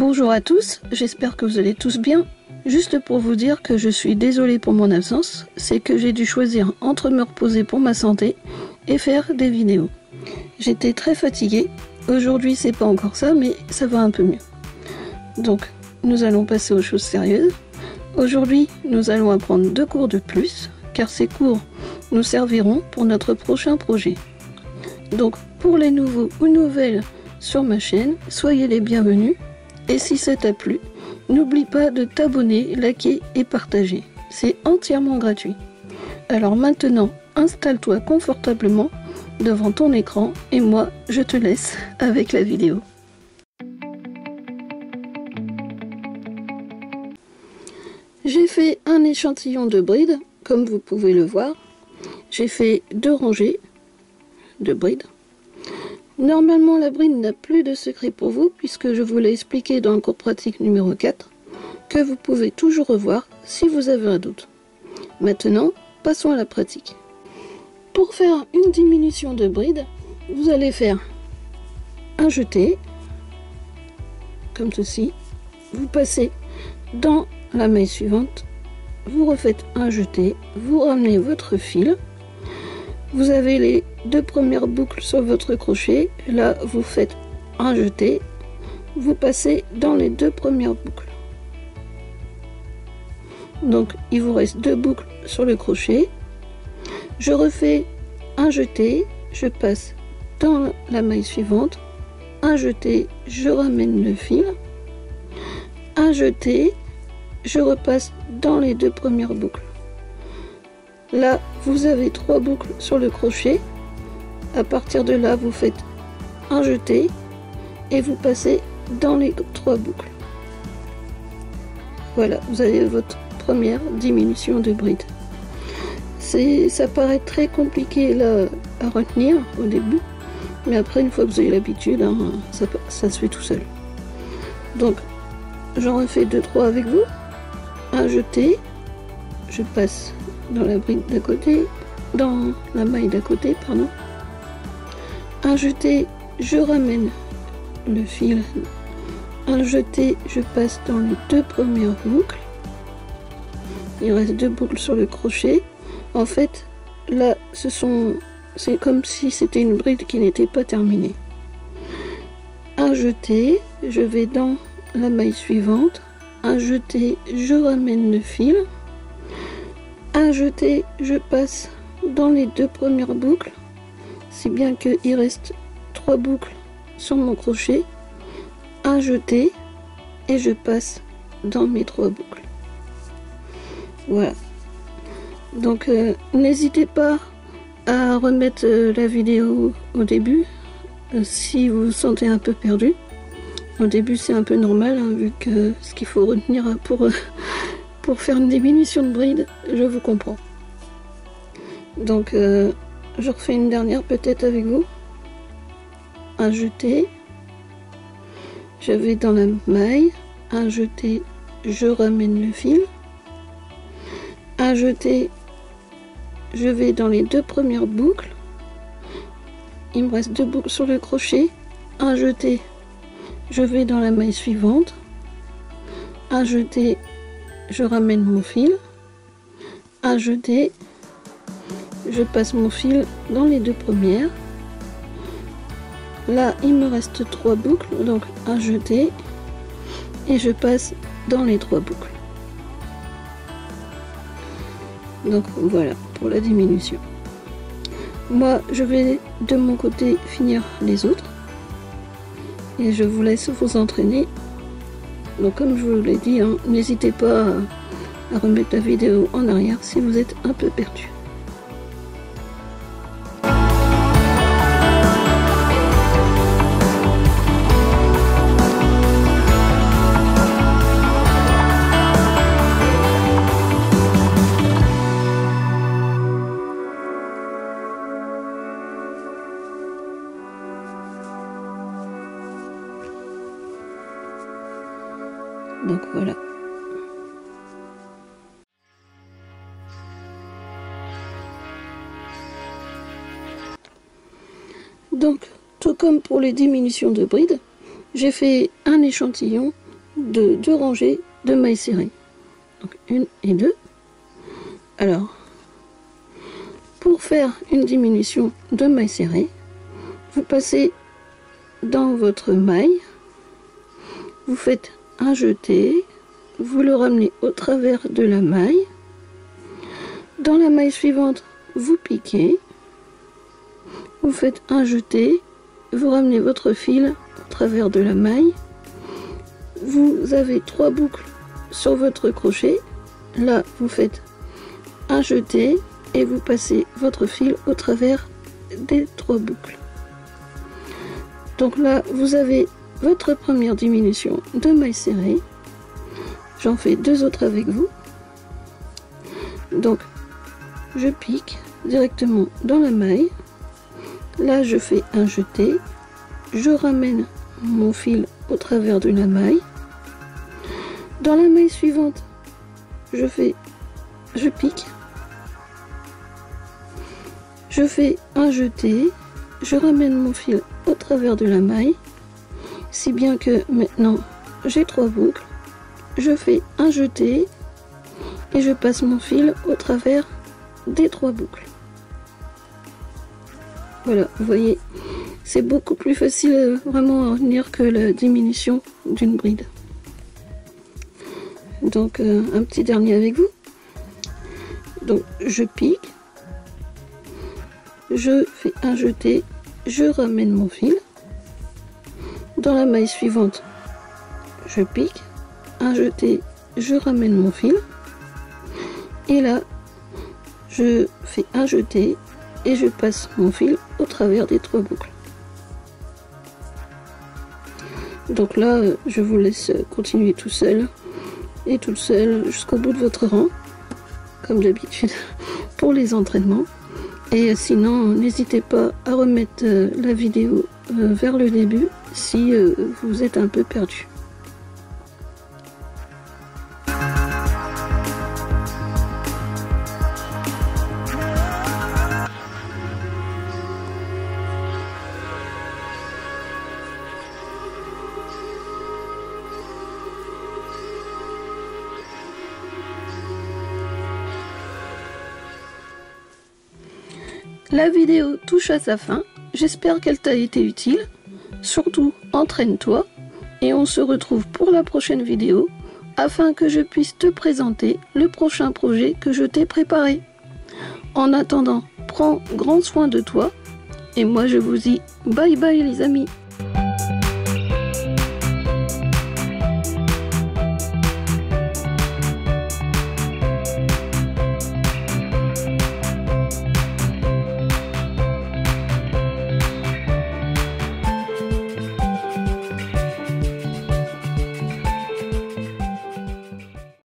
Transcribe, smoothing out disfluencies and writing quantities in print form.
Bonjour à tous, j'espère que vous allez tous bien. Juste pour vous dire que je suis désolée pour mon absence, c'est que j'ai dû choisir entre me reposer pour ma santé et faire des vidéos. J'étais très fatiguée, aujourd'hui c'est pas encore ça, mais ça va un peu mieux. Donc, nous allons passer aux choses sérieuses. Aujourd'hui, nous allons apprendre 2 cours de plus, car ces cours nous serviront pour notre prochain projet. Donc, pour les nouveaux ou nouvelles sur ma chaîne, soyez les bienvenus. Et si ça t'a plu, n'oublie pas de t'abonner, liker et partager. C'est entièrement gratuit. Alors maintenant, installe-toi confortablement devant ton écran et moi, je te laisse avec la vidéo. J'ai fait un échantillon de brides, comme vous pouvez le voir. J'ai fait 2 rangées de brides. Normalement, la bride n'a plus de secret pour vous, puisque je vous l'ai expliqué dans le cours pratique numéro 4, que vous pouvez toujours revoir si vous avez un doute. Maintenant, passons à la pratique. Pour faire une diminution de bride, vous allez faire un jeté, comme ceci. Vous passez dans la maille suivante, vous refaites un jeté, vous ramenez votre fil. Vous avez les 2 premières boucles sur votre crochet, là vous faites un jeté, vous passez dans les 2 premières boucles. Donc il vous reste 2 boucles sur le crochet. Je refais un jeté, je passe dans la maille suivante, un jeté, je ramène le fil, un jeté, je repasse dans les 2 premières boucles. Là, vous avez 3 boucles sur le crochet. À partir de là, vous faites un jeté et vous passez dans les 3 boucles. Voilà, vous avez votre première diminution de bride. Ça paraît très compliqué là à retenir au début, mais après, une fois que vous avez l'habitude, hein, ça se fait tout seul. Donc, j'en refais 2-3 avec vous. Un jeté, je passe dans la bride d'à côté, dans la maille d'à côté, pardon. Un jeté, je ramène le fil. Un jeté, je passe dans les 2 premières boucles. Il reste 2 boucles sur le crochet. En fait, là, c'est comme si c'était une bride qui n'était pas terminée. Un jeté, je vais dans la maille suivante. Un jeté, je ramène le fil. Un jeté, je passe dans les 2 premières boucles, si bien qu'il reste 3 boucles sur mon crochet. Un jeté et je passe dans mes 3 boucles. Voilà. Donc n'hésitez pas à remettre la vidéo au début si vous vous sentez un peu perdu. Au début c'est un peu normal, hein, vu que ce qu'il faut retenir pour faire une diminution de bride, je vous comprends. Donc je refais une dernière peut-être avec vous. Un jeté, je vais dans la maille, un jeté, je ramène le fil, un jeté, je vais dans les 2 premières boucles, il me reste 2 boucles sur le crochet, un jeté, je vais dans la maille suivante, un jeté, je ramène mon fil, un jeté, je passe mon fil dans les 2 premières. Là, il me reste 3 boucles, donc un jeté, et je passe dans les 3 boucles. Donc voilà pour la diminution. Moi, je vais de mon côté finir les autres, et je vous laisse vous entraîner. Donc comme je vous l'ai dit, hein, n'hésitez pas à remettre la vidéo en arrière si vous êtes un peu perdu. Donc voilà. Donc, tout comme pour les diminutions de bride, j'ai fait un échantillon de 2 rangées de mailles serrées. Donc 1 et 2. Alors, pour faire une diminution de mailles serrées, vous passez dans votre maille, vous faites un jeté, vous le ramenez au travers de la maille. Dans la maille suivante, vous piquez, vous faites un jeté, vous ramenez votre fil au travers de la maille. Vous avez 3 boucles sur votre crochet. Là, vous faites un jeté et vous passez votre fil au travers des 3 boucles. Donc là, vous avez votre première diminution de mailles serrées. J'en fais 2 autres avec vous. Donc, je pique directement dans la maille. Là, je fais un jeté. Je ramène mon fil au travers de la maille. Dans la maille suivante, je pique. Je fais un jeté. Je ramène mon fil au travers de la maille. Si bien que maintenant, j'ai 3 boucles. Je fais un jeté et je passe mon fil au travers des 3 boucles. Voilà, vous voyez, c'est beaucoup plus facile vraiment à retenir que la diminution d'une bride. Donc un petit dernier avec vous. Donc je pique, je fais un jeté, je ramène mon fil. Dans la maille suivante, je pique, un jeté, je ramène mon fil. Et là, je fais un jeté et je passe mon fil au travers des 3 boucles. Donc là, je vous laisse continuer tout seul et toute seule jusqu'au bout de votre rang, comme d'habitude pour les entraînements. Et sinon, n'hésitez pas à remettre la vidéo vers le début si vous êtes un peu perdu. La vidéo touche à sa fin, j'espère qu'elle t'a été utile. Surtout, entraîne-toi et on se retrouve pour la prochaine vidéo afin que je puisse te présenter le prochain projet que je t'ai préparé. En attendant, prends grand soin de toi et moi je vous dis bye bye les amis.